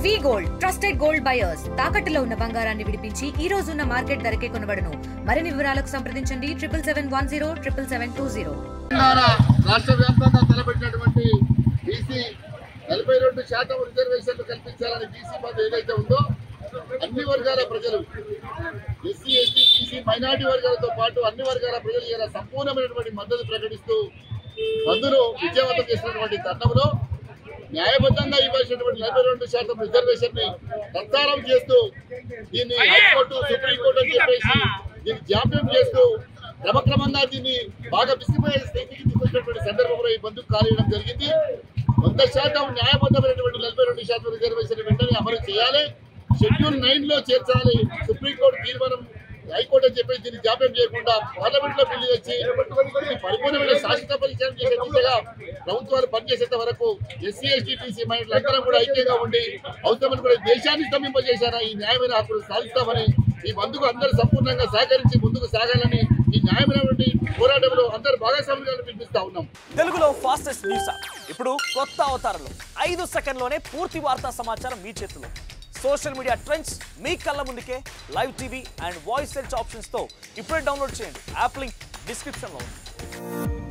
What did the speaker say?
వి gold trusted gold buyers తాకట్టులో ఉన్న బంగారాన్ని విడిపించి ఈ రోజు ఉన్న మార్కెట్ ధరకే కొనబడును. మరిన్ని వివరాలకు సంప్రదించండి 77107720. రాష్ట్ర వ్యాప్తంగా తలపెట్టినటువంటి బీసీ 42% రిజర్వేషన్లు కల్పించాలని బీసీ బంద్ ఏదైతే ఉందో అన్ని వర్గాల ప్రజలు ఎస్సీ ఎస్టీ బీసీ మైనార్టీ వర్గాలతో పాటు అన్ని వర్గాల ప్రజలు ఇలా సంపూర్ణమైనటువంటి మద్దతు ప్రకటిస్తూ బంద్ను విజయవంతం చేసినటువంటి తరుణంలో న్యాయబద్ధంగా ఇవ్వాల్సినటువంటి 42% రిజర్వేషన్ ని ప్రచారం చేస్తూ దీన్ని హైకోర్టు సుప్రీంకోర్టు అని చెప్పేసి దీన్ని జాప్యం చేస్తూ క్రమక్రమంగా దీన్ని బాగా విసిగిపోయే స్థితికి తీసుకొచ్చినటువంటి సందర్భంలో ఈ బంధుకు కాలేయడం జరిగింది. 100% న్యాయబద్ధమైనటువంటి 42% రిజర్వేషన్ వెంటనే అమలు చేయాలి, షెడ్యూల్ 9 లో చేర్చాలి. సుప్రీంకోర్టు తీర్మానం హైకోర్టు అని చెప్పేసి దీన్ని జాప్యం చేయకుండా పార్లమెంట్ లో బిల్లు తెచ్చి పరిపూర్ణమైన శాశ్వత పరిచయం చేసే దిశగా ప్రభుత్వాలు పనిచేసేంత వరకు ఎస్సీ ఎస్టీ బీసీ మైనార్టీలు అందరం కూడా ఐక్యంగా ఉండి అవసరమైన కూడా దేశాన్ని స్తంభింపజేశారా ఈ న్యాయమైన హక్కులు సాధిస్తామని ఈ బంధుకు అందరూ సంపూర్ణంగా సహకరించి ముందుకు సాగాలని ఈ న్యాయమైనటువంటి పోరాటంలో అందరూ భాగస్వామ్యాలను పిలిపిస్తా ఉన్నాం. తెలుగులో ఫాస్టెస్ట్ న్యూస్ ఇప్పుడు కొత్త అవతారంలో 5 సెకండ్లోనే పూర్తి వార్తా సమాచారం మీ చేతిలో. సోషల్ మీడియా ట్రెండ్స్ మీ కళ్ళ ముందుకే live TV and voice search options తో ఇప్పుడే డౌన్లోడ్ చేయండి. యాప్ లింక్ డిస్క్రిప్షన్ లో ఉంది.